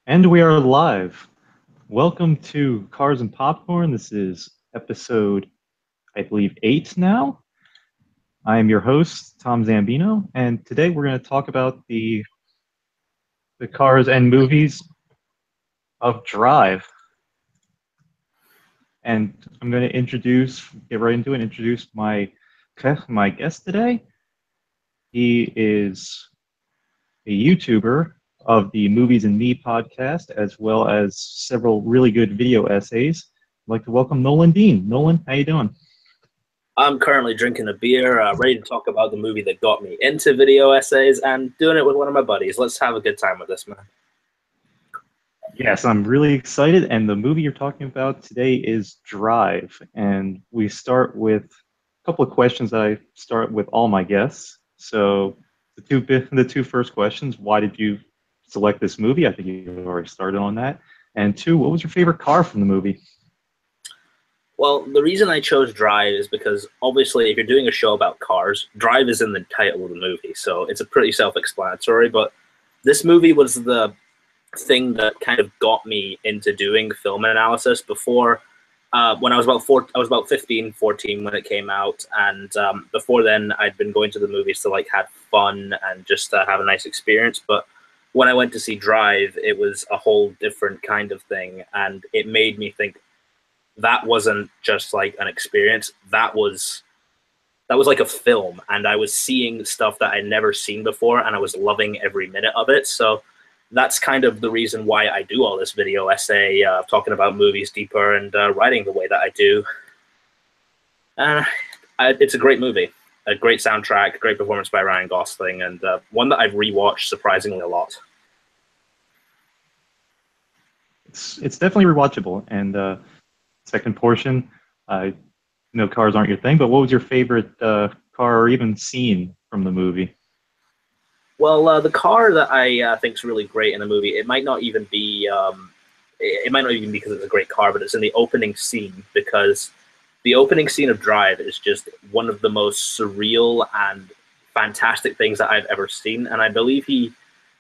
And we are live. Welcome to Cars and Popcorn. This is episode, I believe, 8 now. I am your host, Tom Zambino, and today we're going to talk about the cars and movies of Drive. And I'm going to get right into it, introduce my guest today. He is a YouTuber of the Movies and Me podcast, as well as several really good video essays. I'd like to welcome Nolan Dean. Nolan, how you doing? I'm currently drinking a beer, ready to talk about the movie that got me into video essays and doing it with one of my buddies. Let's have a good time with this, man. Yes, I'm really excited. And the movie you're talking about today is Drive. And we start with a couple of questions that I start with all my guests. So the two first questions: why did you select this movie? I think you already started on that. And two, what was your favorite car from the movie? Well, the reason I chose Drive is because, obviously, if you're doing a show about cars, Drive is in the title of the movie, so it's a pretty self-explanatory, but this movie was the thing that kind of got me into doing film analysis before. When I was I was about 15, 14 when it came out, and before then, I'd been going to the movies to like have fun and just have a nice experience. But when I went to see Drive, it was a whole different kind of thing, and it made me think that wasn't just like an experience. That was like a film, and I was seeing stuff that I'd never seen before, and I was loving every minute of it. So that's kind of the reason why I do all this video essay, talking about movies deeper and writing the way that I do. And it's a great movie, a great soundtrack, great performance by Ryan Gosling, and one that I've rewatched surprisingly a lot. It's definitely rewatchable. And second portion, I know cars aren't your thing, but what was your favorite car or even scene from the movie? Well, the car that I think is really great in the movie, it might not even be because it's a great car, but it's in the opening scene, because the opening scene of Drive is just one of the most surreal and fantastic things that I've ever seen. And I believe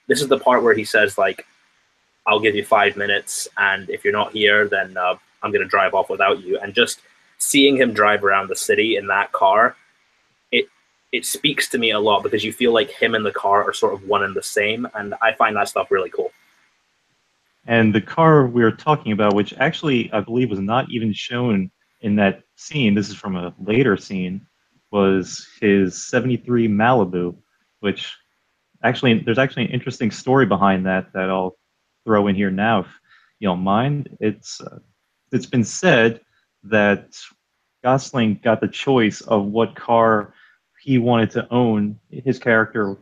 this is the part where he says, like, I'll give you 5 minutes, and if you're not here, then I'm going to drive off without you. And just seeing him drive around the city in that car, it speaks to me a lot, because you feel like him and the car are sort of one and the same, and I find that stuff really cool. And the car we were talking about, which actually I believe was not even shown in that scene, this is from a later scene, was his 73 Malibu, which there's actually an interesting story behind that I'll throw in here now if you don't mind. It's been said that Gosling got the choice of what car he wanted to own, his character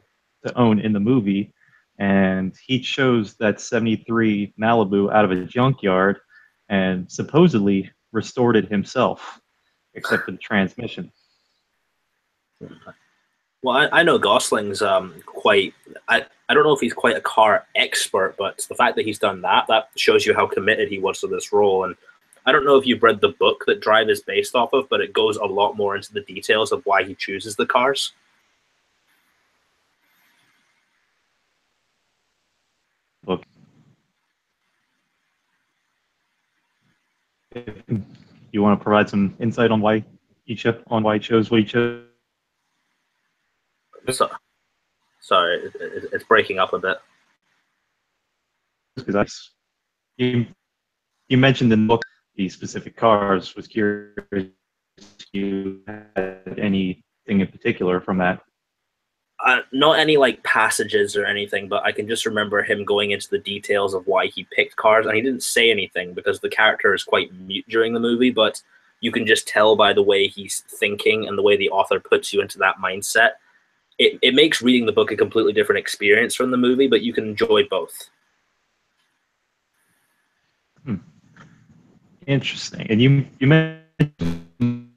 to own in the movie, and he chose that 73 Malibu out of a junkyard and supposedly restored it himself, except for the transmission. Well, I know Gosling's quite. I don't know if he's quite a car expert, but the fact that he's done that shows you how committed he was to this role. And I don't know if you've read the book that Drive is based off of, but it goes a lot more into the details of why he chooses the cars. Look, you want to provide some insight on why he chose what he chose? So, sorry, it's breaking up a bit. Because you mentioned in the book the specific cars. Was curious if you had anything in particular from that. Not any like passages or anything, but I can just remember him going into the details of why he picked cars, and he didn't say anything because the character is quite mute during the movie, but you can just tell by the way he's thinking and the way the author puts you into that mindset. It makes reading the book a completely different experience from the movie, but you can enjoy both. Interesting. And you mentioned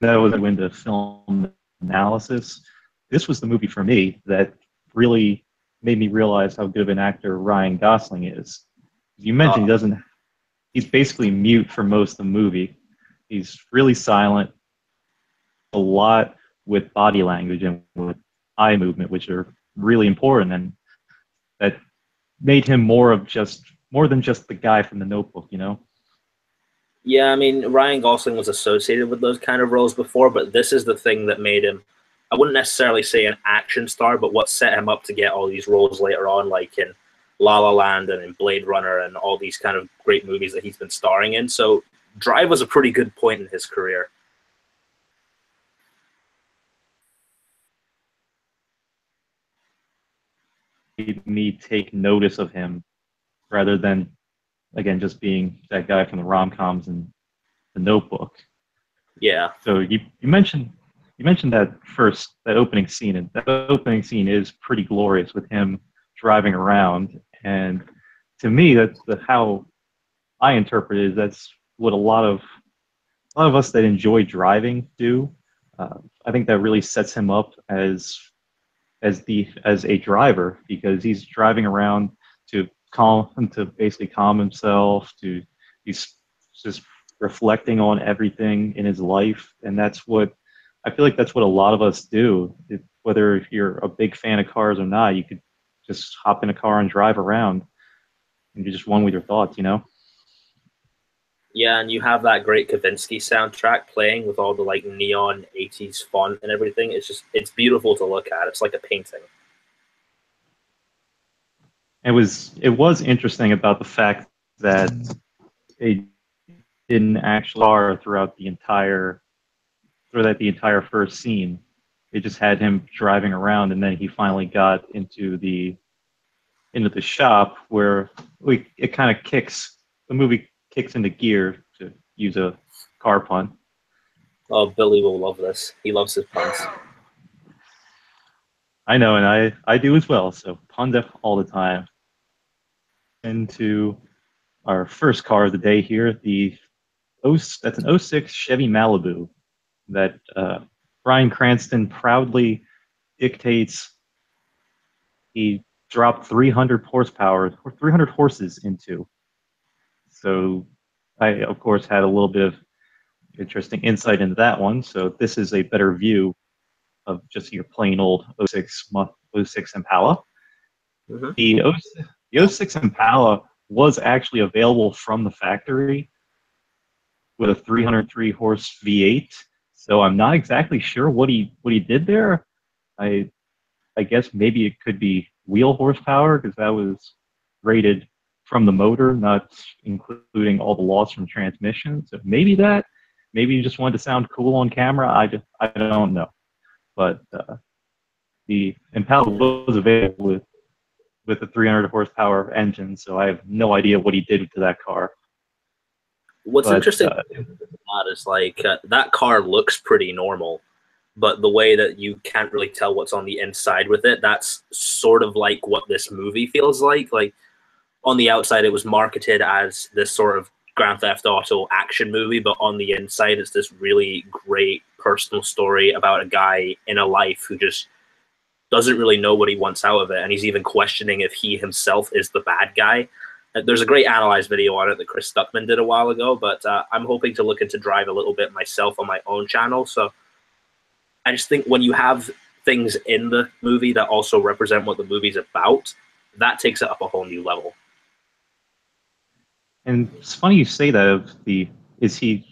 that was into film analysis. This was the movie for me that really made me realize how good of an actor Ryan Gosling is. You mentioned he's basically mute for most of the movie. He's really silent, a lot with body language and with eye movement, which are really important. And that made him more than just the guy from the Notebook, you know? Yeah, I mean, Ryan Gosling was associated with those kind of roles before, but this is the thing that made him, I wouldn't necessarily say an action star, but what set him up to get all these roles later on, like in La La Land and in Blade Runner and all these kind of great movies that he's been starring in. So Drive was a pretty good point in his career. Made me take notice of him rather than, again, just being that guy from the rom-coms and the Notebook. Yeah. So you mentioned that opening scene, and that opening scene is pretty glorious with him driving around. And to me, that's how I interpret it. Is that's what a lot of us that enjoy driving do. I think that really sets him up as a driver because he's driving around to basically calm himself. He's just reflecting on everything in his life, and that's what I feel like that's what a lot of us do. Whether you're a big fan of cars or not, you could just hop in a car and drive around, and you're just one with your thoughts, you know. Yeah, and you have that great Kavinsky soundtrack playing with all the like neon 80s font and everything. It's beautiful to look at. It's like a painting. It was interesting about the fact that they didn't actually car throughout the entire first scene. They just had him driving around, and then he finally got into the shop where it kind of kicks the movie kicks into gear to use a car pun. Oh, Billy will love this. He loves his puns. I know, and I do as well. So puns all the time. Into our first car of the day here, that's an '06 Chevy Malibu that Bryan Cranston proudly dictates he dropped 300 horsepower or 300 horses into. So I, of course, had a little bit of interesting insight into that one. So this is a better view of just your plain old '06 Impala. Mm-hmm. The '06 Impala was actually available from the factory with a 303 horse V8. So I'm not exactly sure what he did there. I I guess maybe it could be wheel horsepower because that was rated from the motor, not including all the loss from transmission. So maybe that. Maybe you just wanted to sound cool on camera. I don't know. But the Impala was available with a 300 horsepower engine, so I have no idea what he did to that car. What's But interesting about that is like that car looks pretty normal, but the way that you can't really tell what's on the inside with it, that's sort of like what this movie feels like. Like on the outside, it was marketed as this sort of Grand Theft Auto action movie, but on the inside, it's this really great personal story about a guy in a life who just doesn't really know what he wants out of it, and he's even questioning if he himself is the bad guy. There's a great analyzed video on it that Chris Stuckman did a while ago, but I'm hoping to look into Drive a little bit myself on my own channel. So I just think when you have things in the movie that also represent what the movie's about, that takes it up a whole new level. and it's funny you say that of the is he's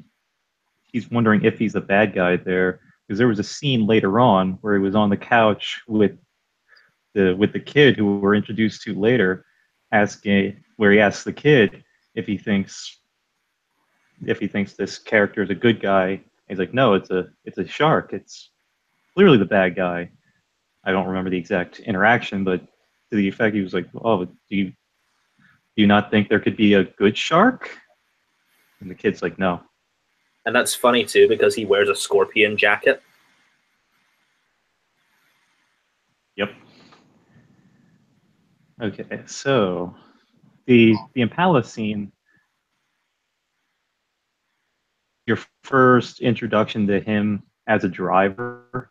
wondering if he's the bad guy there because there was a scene later on where he was on the couch with the kid who we're introduced to later, asking where he asks the kid if he thinks this character is a good guy. And he's like, no, it's a shark. It's clearly the bad guy. I don't remember the exact interaction, but to the effect he was like, oh, do you not think there could be a good shark? And the kid's like, no. And that's funny too because he wears a scorpion jacket. Yep. Okay, so the Impala scene, your first introduction to him as a driver,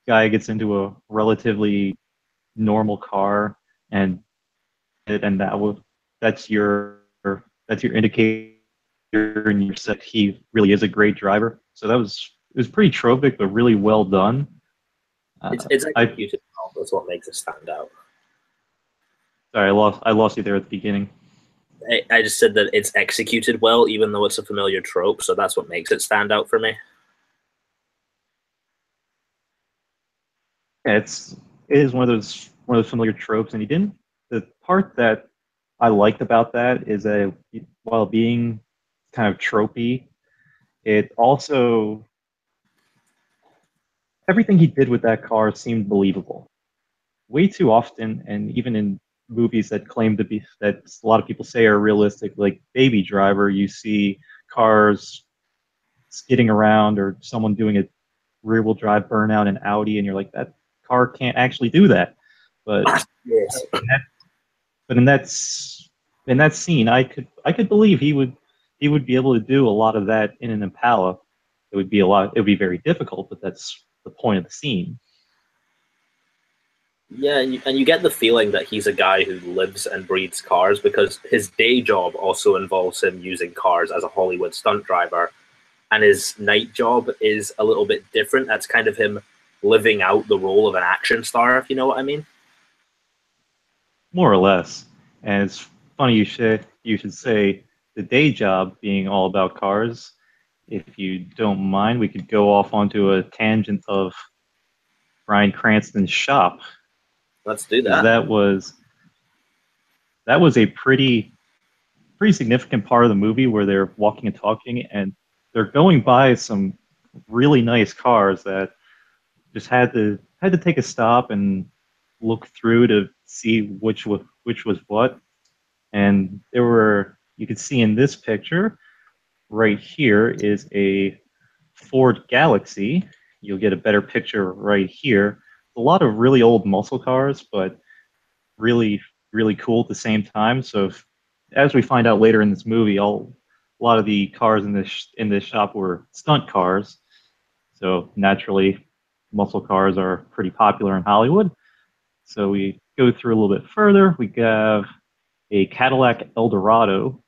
guy gets into a relatively normal car, and that's your that's your indicator and your set he really is a great driver. So it was pretty tropic but really well done. It's I executed well. That's what makes it stand out. Sorry, I lost you there at the beginning. I just said that it's executed well, even though it's a familiar trope. So that's what makes it stand out for me. Yeah, it is one of those familiar tropes, and he didn't. The part that I liked about that is that while being kind of tropey, it also everything he did with that car seemed believable. Way too often, and even in movies that claim to be that a lot of people say are realistic, like Baby Driver, you see cars skidding around or someone doing a rear wheel drive burnout in Audi, and you're like, that car can't actually do that. But Yes. but in that scene, I could believe he would be able to do a lot of that in an Impala. It would be very difficult, but that's the point of the scene. Yeah, and you get the feeling that he's a guy who lives and breathes cars because his day job also involves him using cars as a Hollywood stunt driver, and his night job is a little bit different. That's kind of him living out the role of an action star, if you know what I mean. More or less. And it's funny you should say the day job being all about cars. If you don't mind, we could go off onto a tangent of Bryan Cranston's shop, Let's do because that. that was a pretty significant part of the movie where they're walking and talking, and they're going by some really nice cars that just had to take a stop and look through to see which was what. And there were you could see in this picture right here is a Ford Galaxy. You'll get a better picture right here. A lot of really old muscle cars, but really, really cool at the same time. So, as we find out later in this movie, a lot of the cars in this shop were stunt cars. So naturally, muscle cars are pretty popular in Hollywood. So we go through a little bit further. We have a Cadillac Eldorado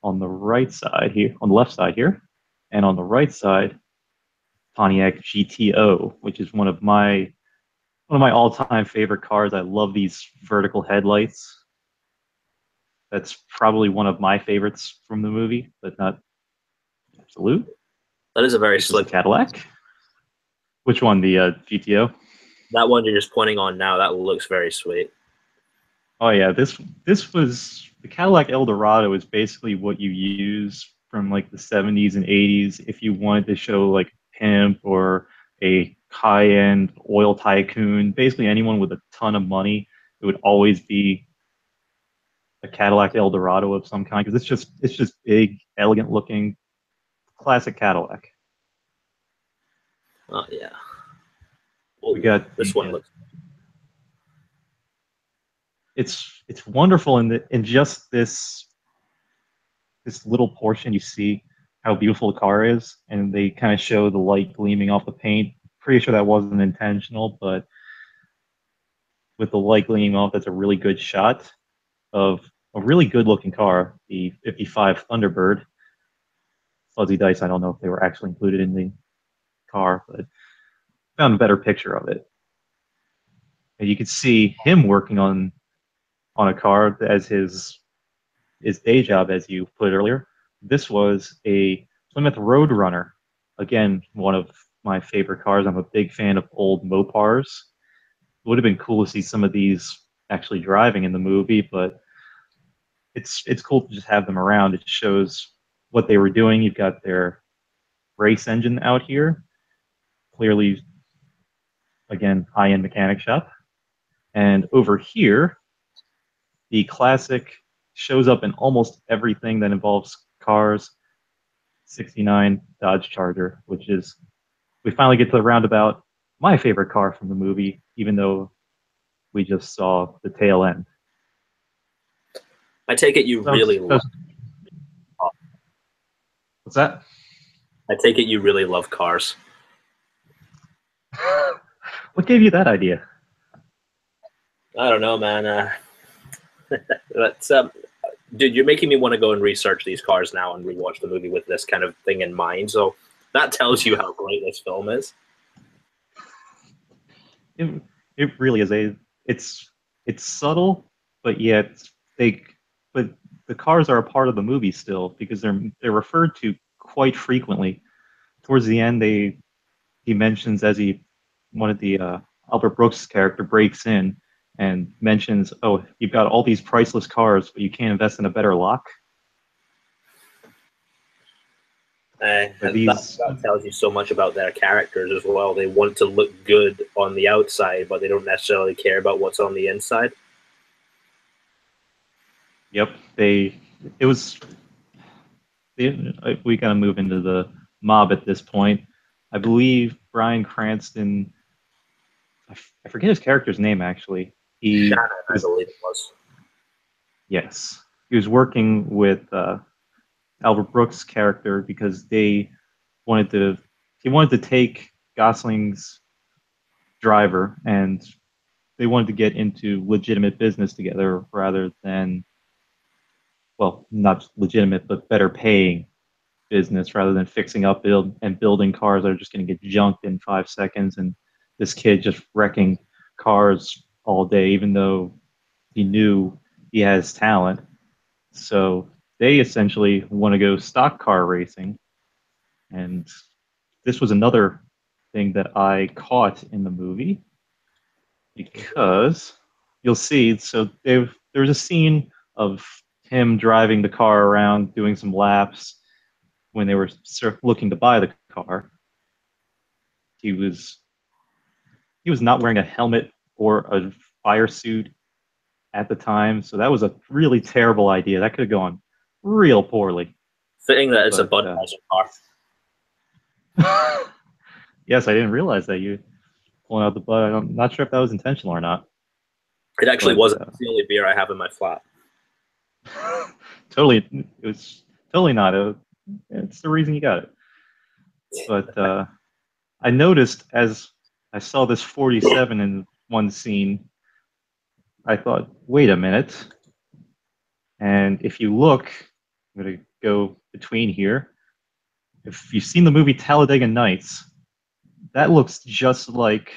on the right side here, on the left side here, and on the right side, Pontiac GTO, which is one of my all-time favorite cars. I love these vertical headlights. That's probably one of my favorites from the movie, but not absolute. That is a very This is a slick. Cadillac. Which one? The GTO? That one you're just pointing on now. That looks very sweet. Oh yeah, this was the Cadillac Eldorado is basically what you use from like the 70s and 80s if you wanted to show like pimp or a high-end oil tycoon, basically anyone with a ton of money. It would always be a Cadillac Eldorado of some kind because it's just big, elegant looking, classic Cadillac. Oh yeah. We Oh, got this the one looks. it's wonderful in just this little portion you see how beautiful the car is, and they kind of show the light gleaming off the paint. Pretty sure that wasn't intentional, but with the light gleaming off, that's a really good shot of a really good looking car, the 55 Thunderbird. Fuzzy dice, I don't know if they were actually included in the car, but found a better picture of it. And you could see him working on a car as his day job, as you put it earlier. This was a Plymouth Roadrunner. Again, one of my favorite cars. I'm a big fan of old Mopars. It would have been cool to see some of these actually driving in the movie, but it's cool to just have them around. It shows what they were doing. You've got their race engine out here, clearly, again, high-end mechanic shop. And over here, the classic shows up in almost everything that involves cars. 69 Dodge Charger, which is we finally get to the roundabout. My favorite car from the movie, even though we just saw the tail end. I take it you That was, really that love. was, what's that? I take it you really love cars. What gave you that idea? I don't know, man. That's dude, you're making me want to go and research these cars now and rewatch the movie with this kind of thing in mind. So that tells you how great this film is. It, it really is it's subtle, but yet they but the cars are a part of the movie still because they're referred to quite frequently. Towards the end, they he mentions as he one of the Albert Brooks character breaks in and mentions, "Oh, you've got all these priceless cars, but you can't invest in a better lock." But And that tells you so much about their characters as well. They want to look good on the outside, but they don't necessarily care about what's on the inside. Yep, they it was we kind of move into the mob at this point. I believe Bryan Cranston. I forget his character's name actually. Shannon, He I was believe it was. yes, he was working with Albert Brooks' character because they wanted to. He wanted to take Gosling's driver and they wanted to get into legitimate business together rather than well, not legitimate but better paying business rather than fixing up building cars that are just going to get junked in 5 seconds and this kid just wrecking cars all day even though he knew he has talent. So they essentially want to go stock car racing. And this was another thing that I caught in the movie because you'll see. So there's a scene of him driving the car around, doing some laps when they were looking to buy the car. He was he was not wearing a helmet or a fire suit at the time, so that was a really terrible idea. That could have gone real poorly. Fitting that it's a But Budweiser car. yes, I didn't realize that you pulling out the butt. I'm not sure if that was intentional or not. It actually But wasn't. It's the only beer I have in my flat. totally, it was totally not. It's the reason you got it. But I noticed as I saw this 47 in one scene, I thought, wait a minute. And if you look, I'm going to go between here. If you've seen the movie Talladega Nights, that looks just like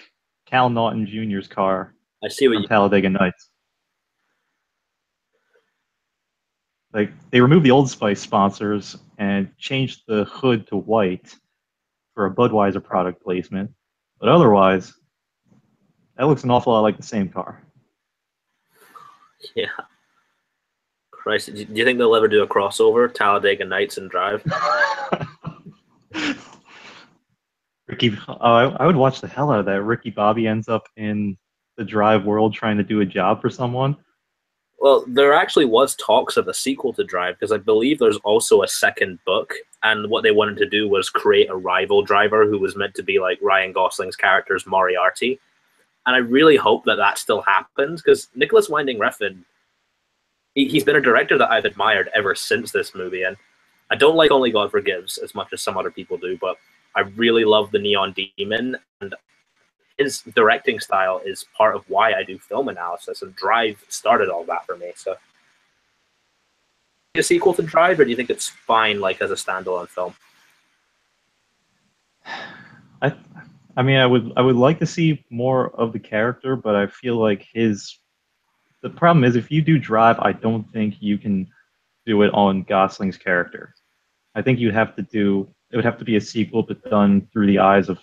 Cal Naughton Jr.'s car I see what from you. Talladega Nights. Like they removed the Old Spice sponsors and changed the hood to white for a Budweiser product placement, but otherwise, that looks an awful lot like the same car. Yeah. Christ, do you think they'll ever do a crossover, Talladega Nights and Drive? Ricky, I would watch the hell out of that. Ricky Bobby ends up in the Drive world trying to do a job for someone. Well, there actually was talks of a sequel to Drive because I believe there's also a second book, and what they wanted to do was create a rival driver who was meant to be like Ryan Gosling's character's Moriarty. And I really hope that that still happens because Nicholas Winding Refn, he's been a director that I've admired ever since this movie, and I don't like Only God Forgives as much as some other people do, but I really love the Neon Demon, and his directing style is part of why I do film analysis, and Drive started all that for me. So, a sequel to Drive, or do you think it's fine, like as a standalone film? I, I mean, I would like to see more of the character, but I feel like the problem is if you do Drive, I don't think you can do it on Gosling's character. I think it would have to be a sequel, but done through the eyes of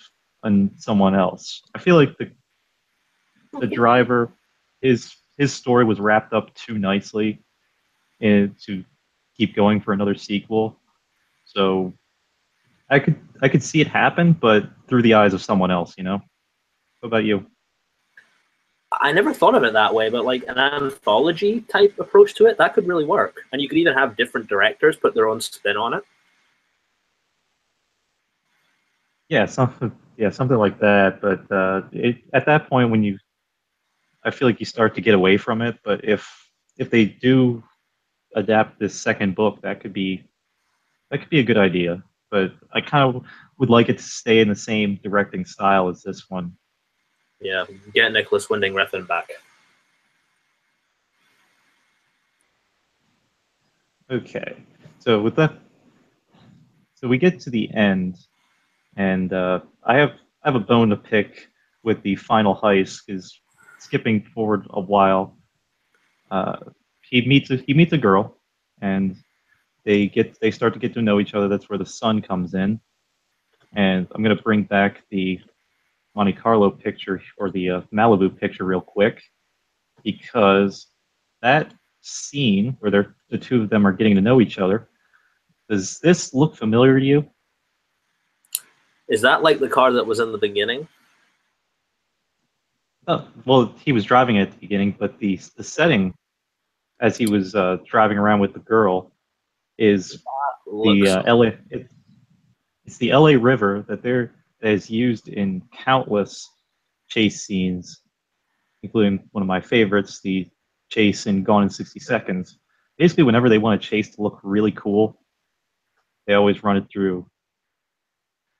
someone else. I feel like the driver, his story was wrapped up too nicely to keep going for another sequel. So I could see it happen, but through the eyes of someone else. You know. What about you? I never thought of it that way, but like an anthology type approach to it, that could really work. And you could even have different directors put their own spin on it. Yeah, something like that. But at that point, I feel like you start to get away from it. But if they do adapt this second book, that could be a good idea. But I kind of would like it to stay in the same directing style as this one. Yeah, get Nicholas Winding Refn back. Okay, so with that, so we get to the end, and I have a bone to pick with the final heist because skipping forward a while, Uh, he meets a girl, and they start to get to know each other. That's where the sun comes in, and I'm going to bring back the Monte Carlo picture or the Malibu picture real quick because that scene where the two of them are getting to know each other. Does this look familiar to you? Is that like the car that was in the beginning? Oh, well, he was driving it at the beginning, but the setting as he was driving around with the girl is the Looks. LA. It's the LA River that is used in countless chase scenes, including one of my favorites, the chase in Gone in 60 Seconds. Basically, whenever they want a chase to look really cool, they always run it through.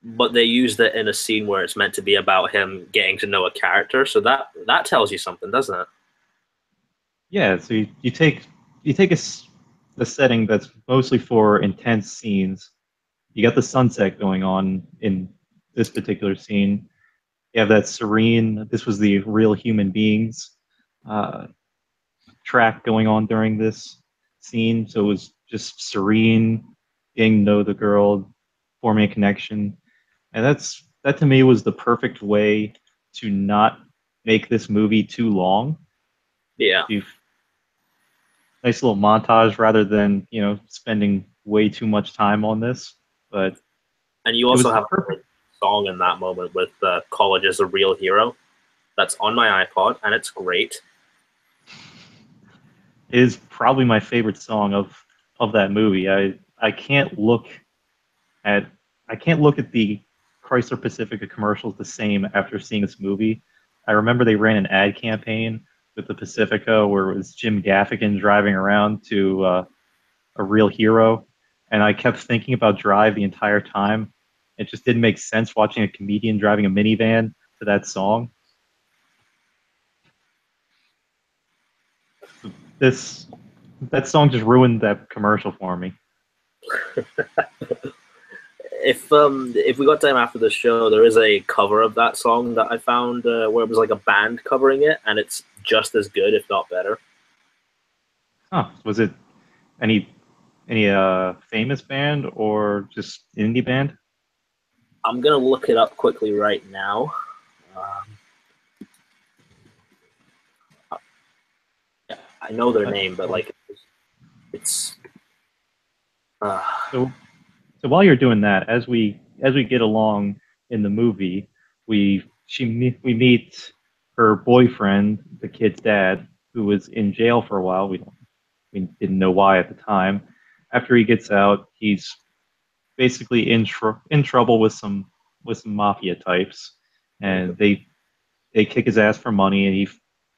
But they used it in a scene where it's meant to be about him getting to know a character, so that tells you something, doesn't it? Yeah, so you take a setting that's mostly for intense scenes. You got the sunset going on in this particular scene. You have that serene. This was the real human beings uh, track going on during this scene, so it was just serene, getting to know the girl, forming a connection, and that to me was the perfect way to not make this movie too long. Yeah. You nice little montage rather than spending way too much time on this, but And you it also was the have a perfect. song in that moment with "College is a Real Hero." That's on my iPod, and it's great. It is probably my favorite song of that movie. I can't look at I can't look at the Chrysler Pacifica commercials the same after seeing this movie. I remember they ran an ad campaign with the Pacifica where it was Jim Gaffigan driving around to a real hero, and I kept thinking about Drive the entire time. It just didn't make sense watching a comedian driving a minivan to that song. This that song just ruined that commercial for me. If we got time after the show, there is a cover of that song that I found where it was like a band covering it, and it's just as good, if not better. Huh? Was it any famous band or just indie band? I'm gonna look it up quickly right now. Um, I know their name, but Well, like it's uh, so so while you're doing that, as we get along in the movie, we meet her boyfriend, the kid's dad, who was in jail for a while. We didn't know why at the time. After he gets out, he's basically in trouble with some mafia types, and they kick his ass for money, and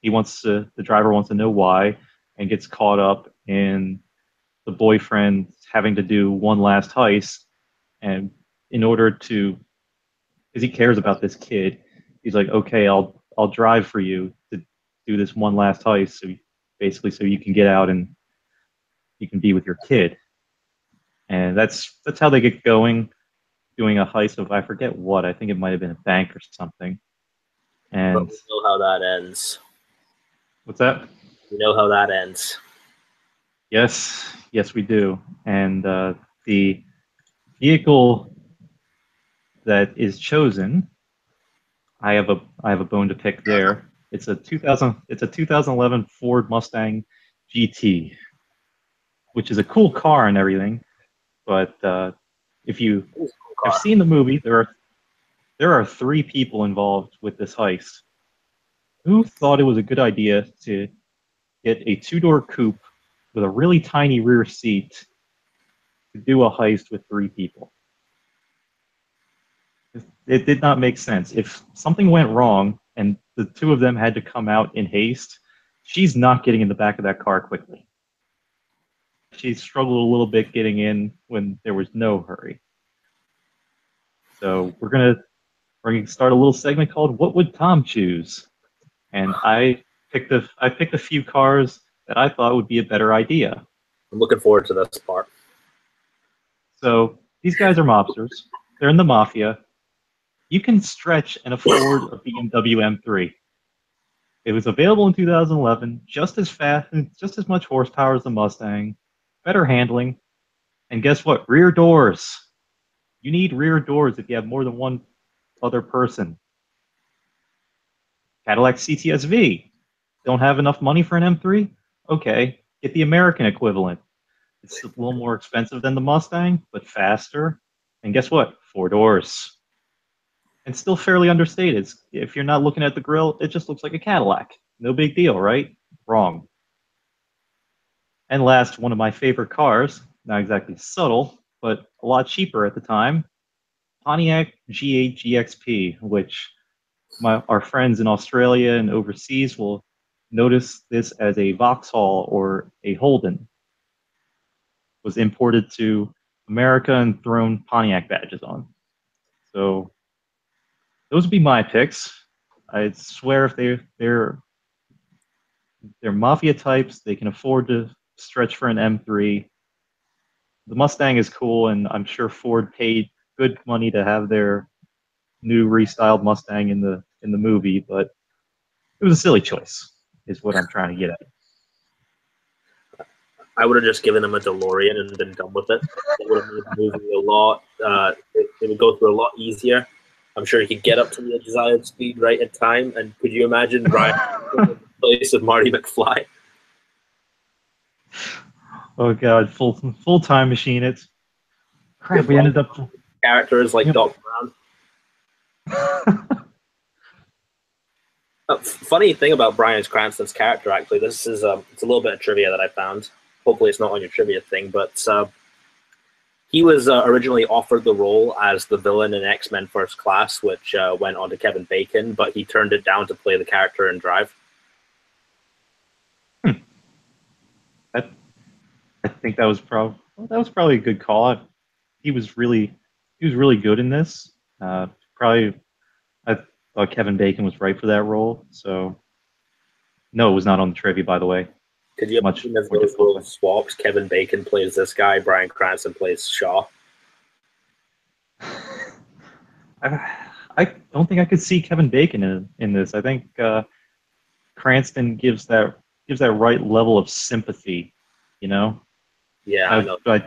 he wants to the driver wants to know why, and gets caught up in the boyfriend having to do one last heist, and in order to because he cares about this kid, he's like, okay, I'll drive for you to do this one last heist, so basically so you can get out and you can be with your kid, and that's how they get going, doing a heist of I forget what I think it might have been a bank or something, but and we know how that ends. what's that? We know how that ends. Yes, yes, we do. And the vehicle that is chosen, I have a bone to pick there. It's a 2011 Ford Mustang GT, which is a cool car and everything. But if you It's a cool have car. seen the movie, there are three people involved with this heist. Who thought it was a good idea to get a two-door coupe with a really tiny rear seat to do a heist with three people? It did not make sense. If something went wrong and the two of them had to come out in haste, she's not getting in the back of that car quickly. She struggled a little bit getting in when there was no hurry. So we're gonna start a little segment called "What Would Tom Choose?" And I picked a few cars that I thought would be a better idea. I'm looking forward to this part. So these guys are mobsters. They're in the mafia. You can stretch and afford a BMW M3. It was available in 2011, just as fast, just as much horsepower as the Mustang, better handling, and guess what? Rear doors. You need rear doors if you have more than one other person. Cadillac CTS-V. Don't have enough money for an M3? Okay, get the American equivalent. It's a little more expensive than the Mustang, but faster. And guess what? Four doors. And still fairly understated. If you're not looking at the grill, it just looks like a Cadillac. No big deal, right? Wrong. And last, one of my favorite cars, not exactly subtle, but a lot cheaper at the time, Pontiac G8 GXP, which our friends in Australia and overseas will notice this as a Vauxhall or a Holden. Was imported to America and thrown Pontiac badges on. So those would be my picks. I swear if they're mafia types, they can afford to stretch for an M3. The Mustang is cool, and I'm sure Ford paid good money to have their new restyled Mustang in the movie, but it was a silly choice, is what I'm trying to get at. I would have just given him a DeLorean and been done with it. It would have made the movie a lot. It would go through a lot easier. I'm sure he could get up to the desired speed right in time. And could you imagine Ryan in the place of Marty McFly? Oh god, full time machine. It's crap. We ended up characters like Doc Brown. Funny thing about Bryan Cranston's character, actually, this is it's a little bit of trivia that I found. Hopefully, it's not on your trivia thing, but he was originally offered the role as the villain in X-Men First Class, which went on to Kevin Bacon, but he turned it down to play the character in Drive. I think that was probably a good call. He was really good in this. Probably, I thought Kevin Bacon was right for that role. So, no, it was not on the trivia, by the way. Could you imagine if those roles swapped? Kevin Bacon plays this guy, Bryan Cranston plays Shaw. I don't think I could see Kevin Bacon in this. I think Cranston gives that right level of sympathy, you know. Yeah, I know. I'm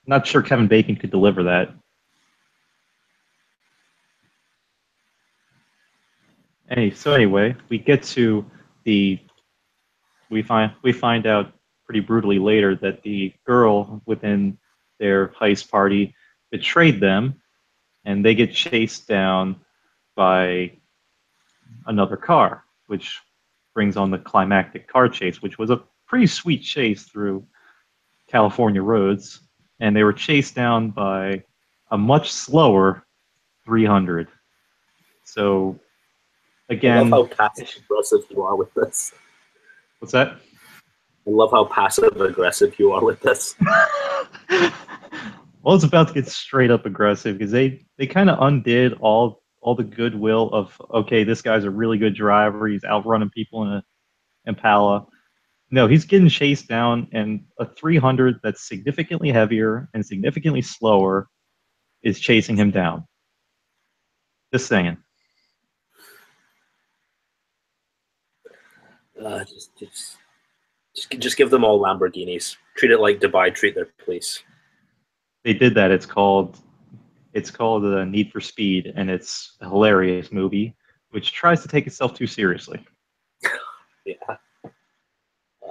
not sure Kevin Bacon could deliver that. Anyway, we get to we find out pretty brutally later that the girl within their heist party betrayed them, and they get chased down by another car, which brings on the climactic car chase, which was a pretty sweet chase through California roads, and they were chased down by a much slower 300. So, again, I love how passive aggressive you are with this. What's that? I love how passive aggressive you are with this. Well, it's about to get straight up aggressive because they kind of undid all the goodwill of, okay, this guy's a really good driver. He's outrunning people in a Impala. No, he's getting chased down, and a 300 that's significantly heavier and significantly slower is chasing him down. Just saying. Just give them all Lamborghinis. Treat it like Dubai treat their police. They did that. It's called Need for Speed, and it's a hilarious movie which tries to take itself too seriously. Yeah.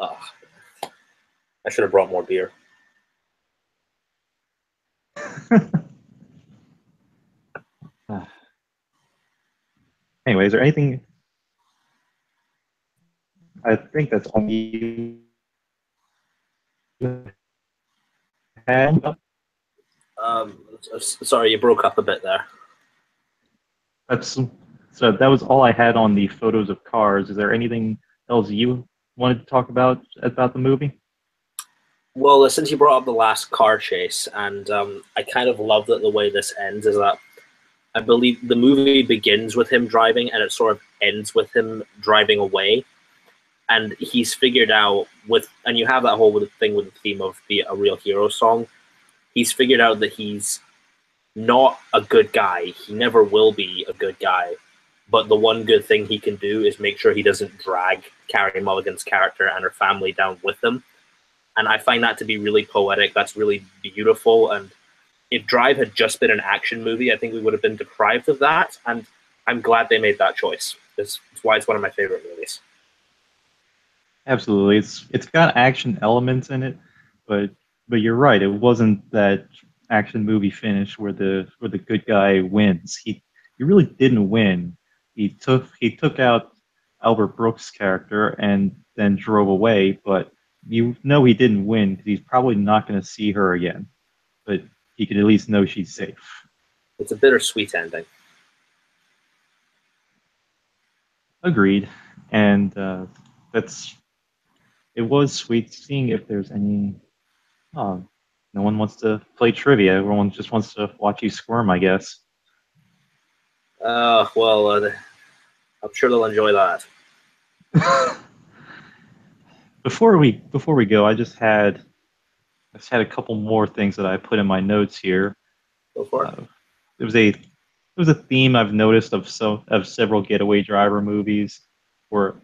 I should have brought more beer. Anyway, is there anything? I think that's all you had. Sorry, you broke up a bit there. So that was all I had on the photos of cars. Is there anything else you wanted to talk about the movie? Well, since you brought up the last car chase, and I kind of love that the way this ends is that I believe the movie begins with him driving and it sort of ends with him driving away. And he's figured out and you have that whole thing with the theme of a real hero song. He's figured out that he's not a good guy. He never will be a good guy. but the one good thing he can do is make sure he doesn't drag Carrie Mulligan's character and her family down with him. And I find that to be really poetic. That's really beautiful. And if Drive had just been an action movie, I think we would have been deprived of that. And I'm glad they made that choice. It's why it's one of my favorite movies. Absolutely, it's got action elements in it, but you're right. It wasn't that action movie finish where the good guy wins. He really didn't win. He took out Albert Brooks' character and then drove away. But you know he didn't win because he's probably not going to see her again. But he can at least know she's safe. It's a bittersweet ending. Agreed. And that's it was sweet seeing if there's any. Oh, no one wants to play trivia. Everyone just wants to watch you squirm, I guess. I'm sure they'll enjoy that. Before we go, I just had a couple more things that I put in my notes here. Go for it. There was a theme I've noticed of several Getaway Driver movies where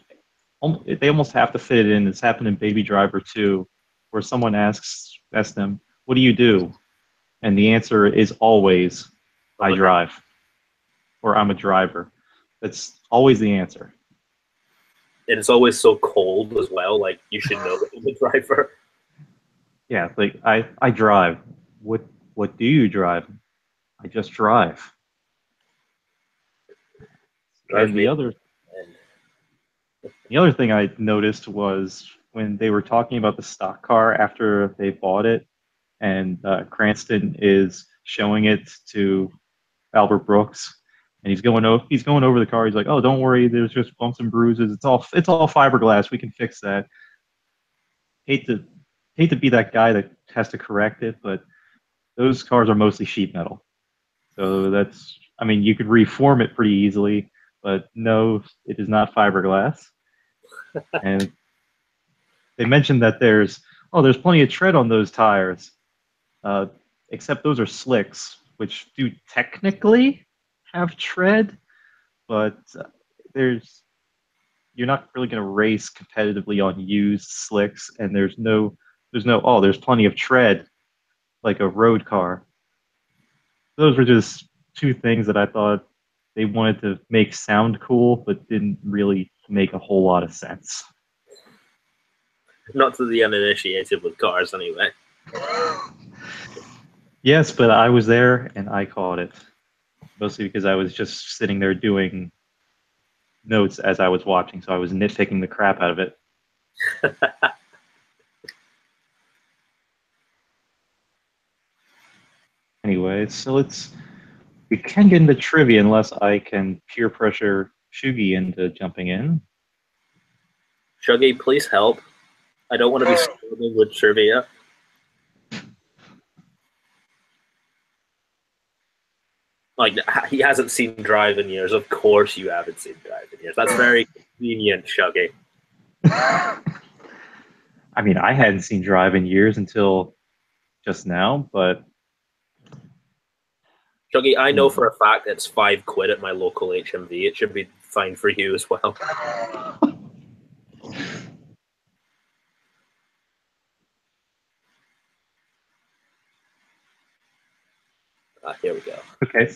they almost have to fit it in. It's happened in Baby Driver 2, where someone asks them, "What do you do?" And the answer is always, "I drive," or "I'm a driver." That's always the answer. And it's always so cold as well. Like, you should know that I'm a driver. Yeah, like I drive. What do you drive? I just drive. Drives And me. the other thing I noticed was when they were talking about the stock car after they bought it, and Cranston is showing it to Albert Brooks, and he's going over the car. He's like, "Oh, don't worry, there's just bumps and bruises. It's all fiberglass. We can fix that." Hate to hate to be that guy that has to correct it, but those cars are mostly sheet metal. So that's, I mean, you could reform it pretty easily, but no, it is not fiberglass. And they mentioned that there's plenty of tread on those tires, uh, except those are slicks, which do technically have tread, but there's you're not really going to race competitively on used slicks, and there's plenty of tread like a road car. Those were just two things that I thought they wanted to make sound cool, but didn't really make a whole lot of sense. Not to the uninitiated with cars, anyway. Yes, but I was there and I caught it. Mostly because I was just sitting there doing notes as I was watching, so I was nitpicking the crap out of it. Anyway, we can get into trivia unless I can peer pressure Shugi into jumping in. Shuggy, please help. I don't want to be struggling with trivia. Like, he hasn't seen Drive in years. Of course you haven't seen Drive in years. That's very convenient, Shuggy. I mean, I hadn't seen Drive in years until just now, but Shuggy, I know for a fact it's £5 at my local HMV. It should be fine for you as well. Here we go. okay.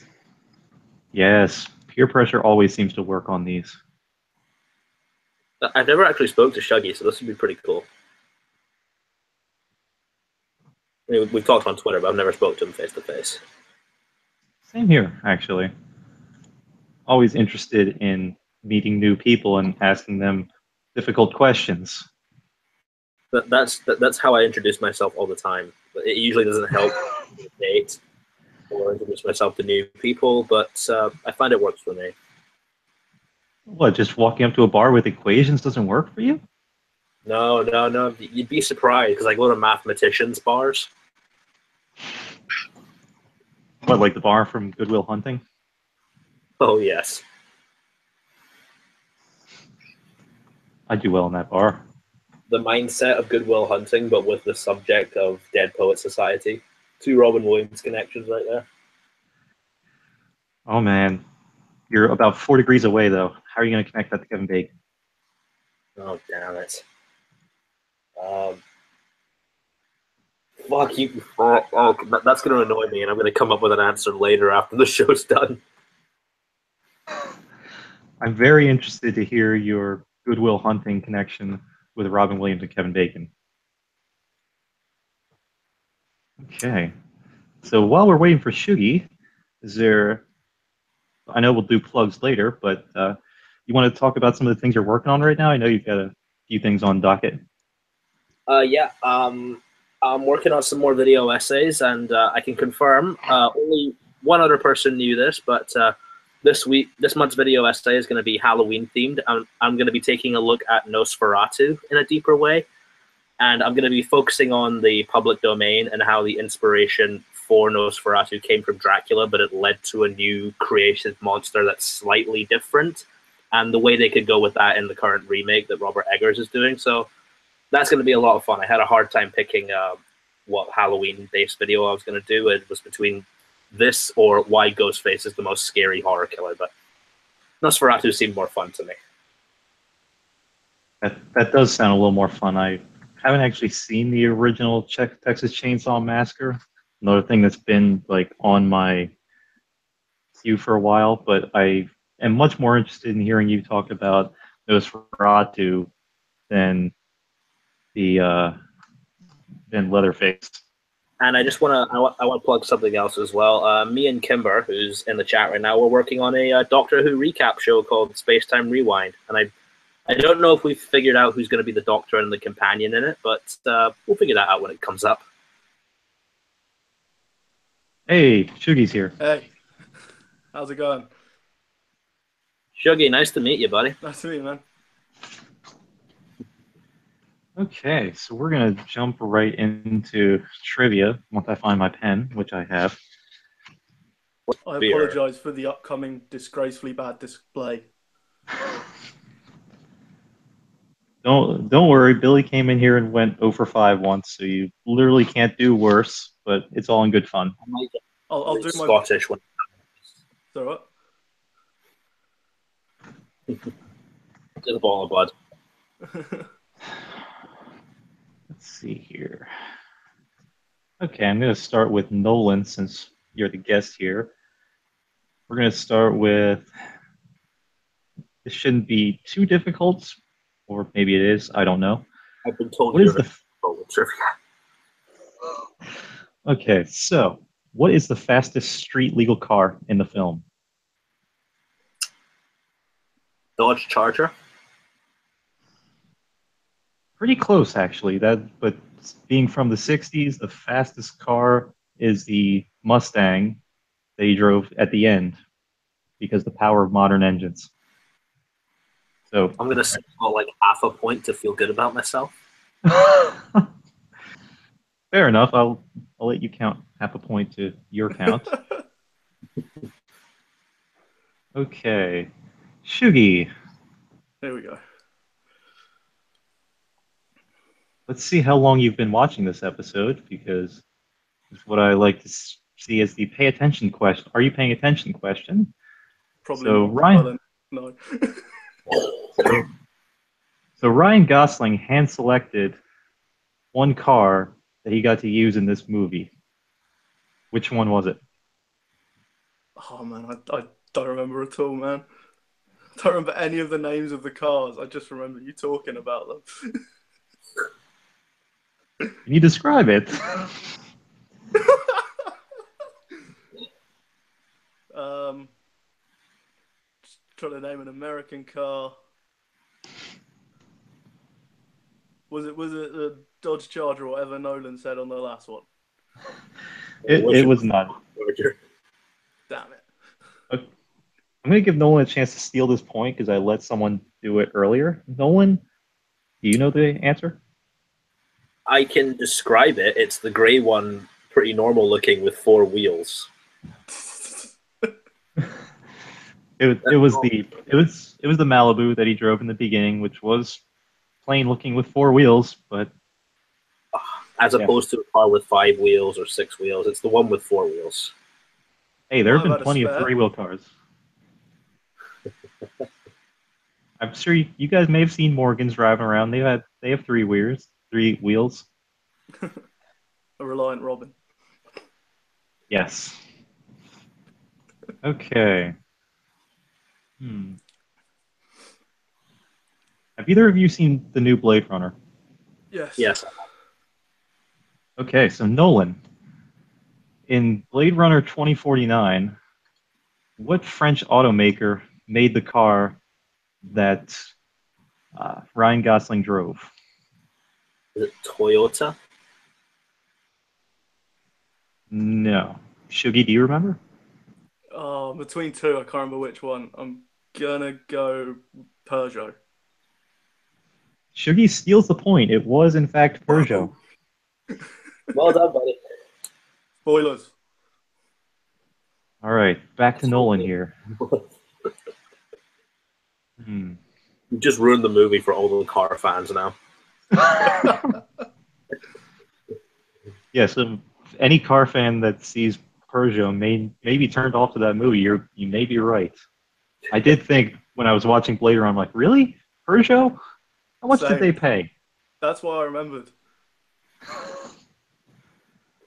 Yes, peer pressure always seems to work on these. I've never actually spoke to Shuggy, so this would be pretty cool. I mean, we've talked on Twitter, but I've never spoke to him face to face. Same here, actually. Always interested in meeting new people and asking them difficult questions. That's how I introduce myself all the time. It usually doesn't help date or introduce myself to new people, but I find it works for me. What, just walking up to a bar with equations doesn't work for you? No. You'd be surprised because I go to mathematicians' bars. What, like the bar from Good Will Hunting? Oh, yes. I do well in that bar. The mindset of Good Will Hunting, but with the subject of Dead Poet Society. Two Robin Williams connections right there. Oh man, You're about 4 degrees away, though. How are you going to connect that to Kevin Bacon? Oh, damn it. Um, Fuck you. That's going to annoy me, and I'm going to come up with an answer later after the show's done. I'm very interested to hear your Goodwill Hunting connection with Robin Williams and Kevin Bacon. Okay. So while we're waiting for Shugi, is there? I know we'll do plugs later, but you want to talk about some of the things you're working on right now? I know you've got a few things on docket. Yeah, I'm working on some more video essays, and I can confirm only one other person knew this, but this month's video essay is going to be Halloween themed. I'm going to be taking a look at Nosferatu in a deeper way, and I'm going to be focusing on the public domain and how the inspiration for Nosferatu came from Dracula, but it led to a new created monster that's slightly different, and the way they could go with that in the current remake that Robert Eggers is doing. So that's going to be a lot of fun. I had a hard time picking what Halloween-based video I was going to do. It was between this or why Ghostface is the most scary horror killer, but Nosferatu seemed more fun to me. That does sound a little more fun. I haven't actually seen the original Texas Chainsaw Massacre. Another thing that's been like on my queue for a while, but I am much more interested in hearing you talk about Nosferatu than the than Leatherface. And I just want to plug something else as well. Me and Kimber, who's in the chat right now, we're working on a Doctor Who recap show called Space Time Rewind, and I don't know if we've figured out who's going to be the Doctor and the companion in it, but we'll figure that out when it comes up. Hey, Shugi's here. Hey, how's it going? Shuggy, nice to meet you, buddy. Nice to meet you, man. Okay, so we're going to jump right into trivia once I find my pen, which I have. I apologize for the upcoming disgracefully bad display. Don't worry, Billy came in here and went 0 for 5 once, so you literally can't do worse, but it's all in good fun. I'll do my Scottish one. So what? Just a ball of blood. Let's see here. Okay, I'm going to start with Nolan since you're the guest here. We're going to start with, this shouldn't be too difficult, or maybe it is, I don't know. I've been told what you're is the trivia. Okay, so what is the fastest street legal car in the film? Dodge Charger. Pretty close, actually. But being from the '60s, the fastest car is the Mustang that he drove at the end, because the power of modern engines. So I'm gonna say like half a point to feel good about myself. Fair enough. I'll let you count half a point to your count. Okay, Shugi. There we go. Let's see how long you've been watching this episode, because it's what I like to see as the pay attention question. Are you paying attention question? Probably so not. Ryan. No. So Ryan Gosling hand selected one car that he got to use in this movie. Which one was it? Oh man, I don't remember at all, man. I don't remember any of the names of the cars. I just remember you talking about them. Can you describe it? Just trying to name an American car. Was it the Dodge Charger or whatever Nolan said on the last one? It was not. Damn it. I'm going to give Nolan a chance to steal this point because I let someone do it earlier. Nolan, do you know the answer? I can describe it. It's the gray one, pretty normal looking with 4 wheels. It was the Malibu that he drove in the beginning, which was plain looking with 4 wheels, but as opposed to a car with 5 wheels or 6 wheels, it's the one with 4 wheels. Hey, there have been plenty of 3-wheel cars. I'm sure you guys may have seen Morgans driving around. They have three wheels. A Reliant Robin. Yes. Okay. Have either of you seen the new Blade Runner? Yes. Yes. Okay, so Nolan, in Blade Runner 2049, what French automaker made the car that Ryan Gosling drove? Is it Toyota? No. Shugi, do you remember? Between two, I can't remember which one. I'm gonna go Peugeot. Shugi steals the point. It was, in fact, Peugeot. Whoa. Well done, buddy. Spoilers. All right, back to Nolan here. Hmm. You just ruined the movie for all the car fans now. Yeah, so any car fan that sees Peugeot may be turned off to that movie. You may be right. I did think when I was watching Blade Runner, I'm like, really? Peugeot? How much did Same. they pay? That's why I remembered.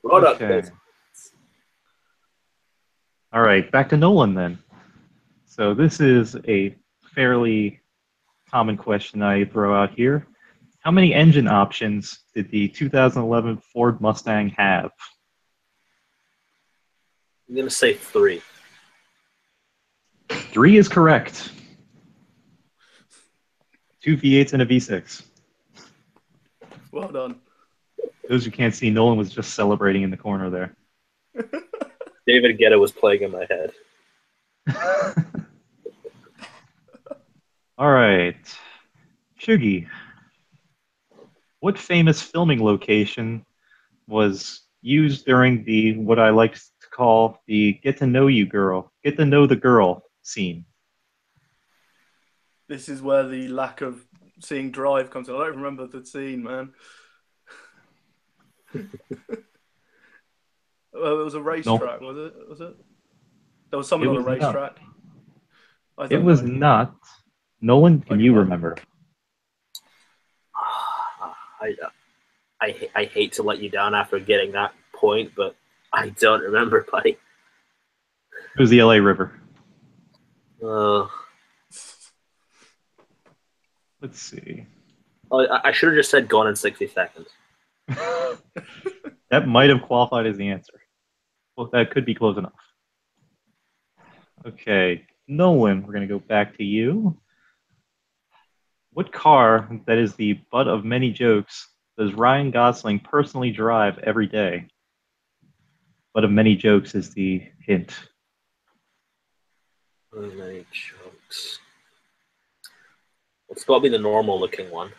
Product Okay. placement. All right, back to Nolan then. So this is a fairly common question I throw out here. How many engine options did the 2011 Ford Mustang have? I'm gonna say 3. 3 is correct. 2 V8s and a V6. Well done. Those who can't see, Nolan was just celebrating in the corner there. David Guetta was playing in my head. All right. Shugi, what famous filming location was used during the what I like to call the get to know the girl scene? This is where the lack of seeing Drive comes in. I don't remember the scene, man. Well, it was a No, racetrack, was it? Was it? There was someone it on a was not. racetrack. I It don't was know. not. Nolan, can Okay, you well, remember? I, I hate to let you down after getting that point, but I don't remember, buddy. It was the LA River. Uh, Let's see. I should have just said Gone in 60 Seconds. That might have qualified as the answer. Well, that could be close enough. Okay, Nolan, we're going to go back to you. What car that is the butt of many jokes does Ryan Gosling personally drive every day? Butt of many jokes is the hint. Many jokes. It's got to be the normal looking one.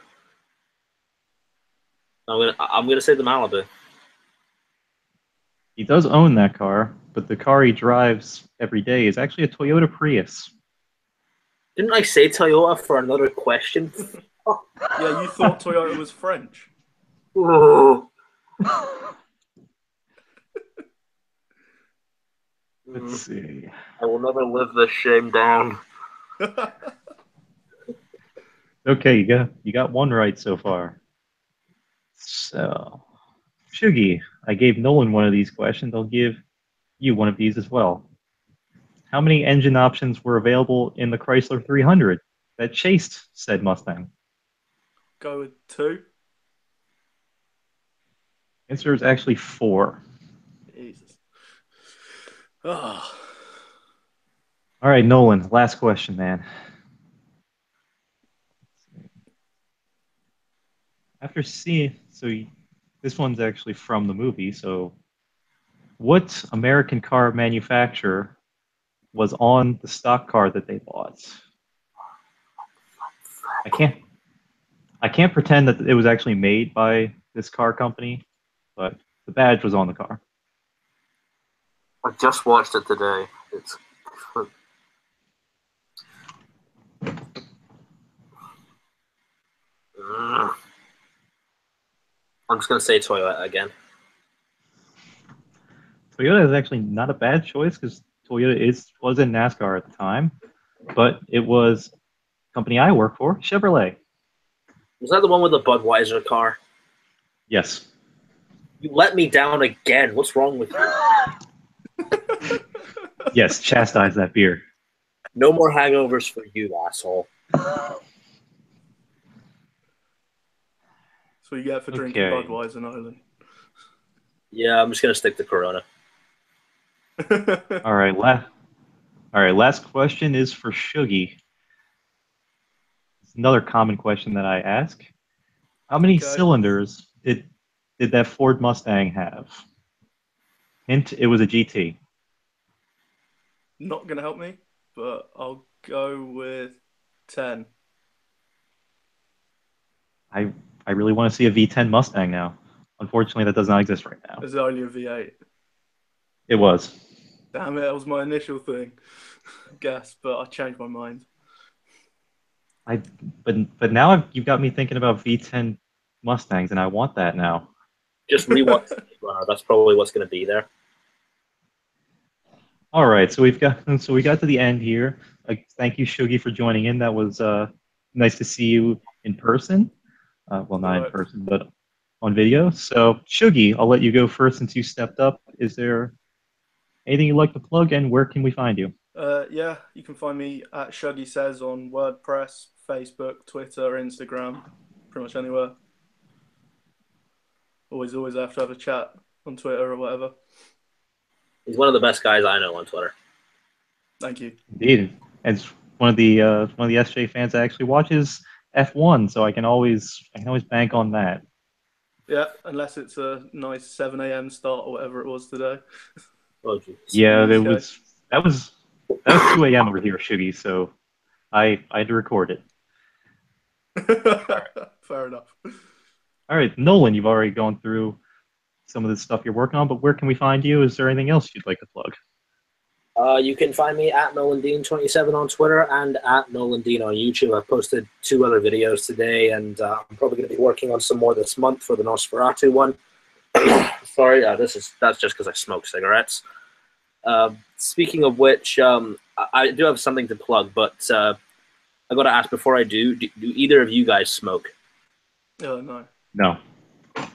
I'm gonna say the Malibu. He does own that car, but the car he drives every day is actually a Toyota Prius. Didn't I say Toyota for another question? yeah, you thought Toyota was French. Oh. Let's see. I will never live this shame down. Okay, you got one right so far. So, Shugi, I gave Nolan one of these questions. I'll give you one of these as well. How many engine options were available in the Chrysler 300 that chased said Mustang? Go with 2. Answer is actually 4. Jesus. Oh. All right, Nolan, last question, man. After seeing, this one's actually from the movie. So, what American car manufacturer was on the stock car that they bought? I can't, I can't pretend that it was actually made by this car company, but the badge was on the car. I just watched it today. It's I'm just gonna say Toyota again. Toyota is actually not a bad choice because Toyota was in NASCAR at the time. but it was company I work for, Chevrolet. Was that the one with the Budweiser car? Yes. You let me down again. What's wrong with you? Yes, chastise that beer. No more hangovers for you, asshole. That's what you get for drinking Okay. Budweiser, Nolan. Yeah, I'm just gonna stick to Corona. All right. Last question is for Shuggy. It's another common question that I ask. How many Okay. cylinders did that Ford Mustang have? Hint: it was a GT. Not gonna help me, but I'll go with 10. I I really want to see a V10 Mustang now. Unfortunately, that does not exist right now. It's only a V8. It was. Damn it, that was my initial thing. Guess, but I changed my mind. I but now you've got me thinking about V10 Mustangs, and I want that now. Just rewatch Blade Runner. That's probably what's gonna be there. All right, so we got to the end here. Thank you, Shuggy, for joining in. That was nice to see you in person. Well, not in Right. person, but on video. So, Shuggy, I'll let you go first since you stepped up. Is there anything you'd like to plug, and where can we find you? Yeah, you can find me at Shuggy Says on WordPress, Facebook, Twitter, Instagram, pretty much anywhere. Always have to have a chat on Twitter or whatever. He's one of the best guys I know on Twitter. Thank you. Indeed, as one of the SJ fans that actually watches F1, so I can always bank on that. Yeah, unless it's a nice 7 a.m. start or whatever it was today. Oh, geez. Yeah, In the that was 2 a.m. over here, Shuggy. So I had to record it. UK. Fair enough. All right, Nolan, you've already gone through some of the stuff you're working on, but where can we find you? Is there anything else you'd like to plug? You can find me at Nolan Dean 27 on Twitter and at Nolan Dean on YouTube. I've posted 2 other videos today, and I'm probably going to be working on some more this month for the Nosferatu one. Sorry, that's just because I smoke cigarettes. Speaking of which, I do have something to plug, but I got to ask before I do either of you guys smoke? Oh, no. No.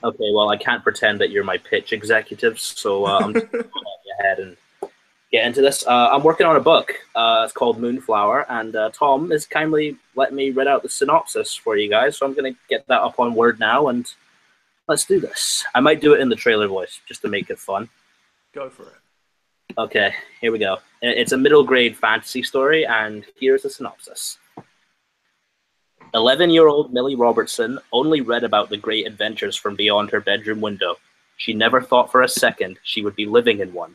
Okay, well, I can't pretend that you're my pitch executives, so I'm just going to go ahead and get into this. I'm working on a book. It's called Moonflower, and Tom has kindly let me read out the synopsis for you guys, so I'm going to get that up on Word now, and let's do this. I might do it in the trailer voice, just to make it fun. Go for it. Okay, here we go. It's a middle grade fantasy story, and here's the synopsis. 11-year-old Millie Robertson only read about the great adventures from beyond her bedroom window. She never thought for a second she would be living in one.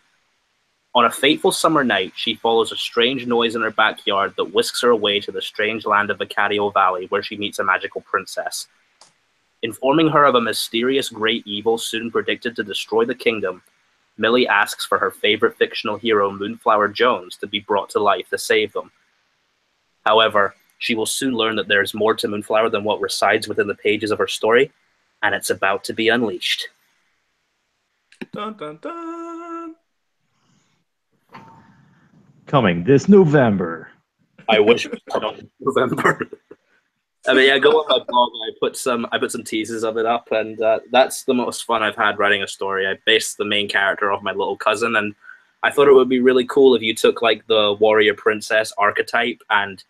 On a fateful summer night, she follows a strange noise in her backyard that whisks her away to the strange land of Vicario Valley, where she meets a magical princess. Informing her of a mysterious great evil soon predicted to destroy the kingdom, Millie asks for her favorite fictional hero, Moonflower Jones, to be brought to life to save them. However, she will soon learn that there is more to Moonflower than what resides within the pages of her story, and it's about to be unleashed. Dun, dun, dun. Coming this November. I wish it was out in November. I mean, yeah, go on my blog. I put some teases of it up, and that's the most fun I've had writing a story. I based the main character off my little cousin, and I thought it would be really cool if you took like the warrior princess archetype and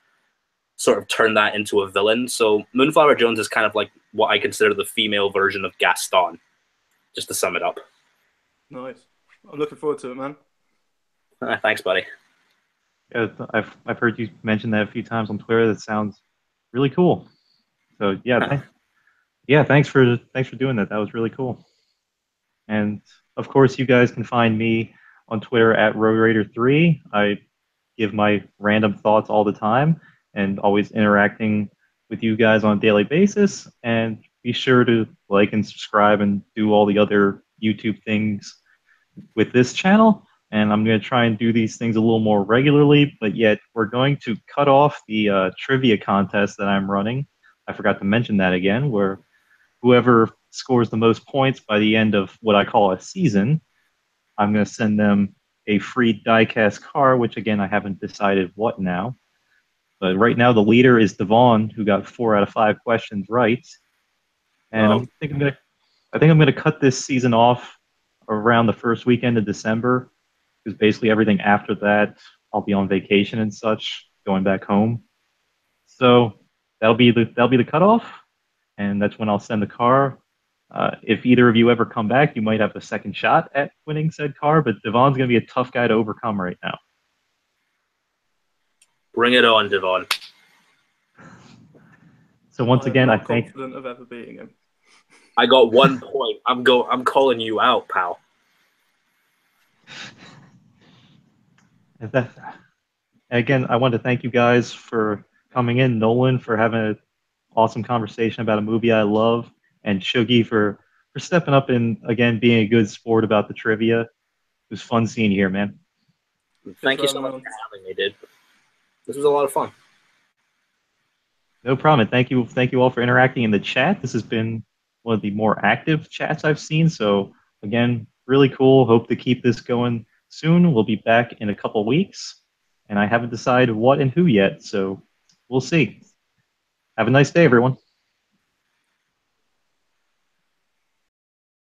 sort of turned that into a villain. So Moonflower Jones is kind of like what I consider the female version of Gaston, just to sum it up. Nice. I'm looking forward to it, man. Thanks, buddy. Yeah, I've heard you mention that a few times on Twitter. That sounds really cool. So yeah, thanks for doing that. That was really cool. And of course, you guys can find me on Twitter at RoadRaider3. I give my random thoughts all the time and always interacting with you guys on a daily basis. And be sure to like and subscribe and do all the other YouTube things with this channel. And I'm going to try and do these things a little more regularly, but yet we're going to cut off the trivia contest that I'm running. I forgot to mention that again, where whoever scores the most points by the end of what I call a season, I'm going to send them a free diecast car, which again, I haven't decided what now. But right now, the leader is Devon, who got 4 out of 5 questions right. And Oh. I think I'm gonna cut this season off around the first weekend of December, because basically everything after that, I'll be on vacation and such, going back home. So that'll be the cutoff, and that's when I'll send the car. If either of you ever come back, you might have a second shot at winning said car, but Devon's going to be a tough guy to overcome right now. Bring it on, Devon. So once I am again, I not think confident of ever beating him. I got 1 point. I'm calling you out, pal. that, again, I want to thank you guys for coming in, Nolan for having an awesome conversation about a movie I love, and Shuggy for stepping up and again being a good sport about the trivia. It was fun seeing you here, man. Thank you so much for having me, dude. This was a lot of fun. No problem. And thank you all for interacting in the chat. This has been one of the more active chats I've seen. So again, really cool. Hope to keep this going soon. We'll be back in a couple weeks, and I haven't decided what and who yet. So we'll see. Have a nice day, everyone.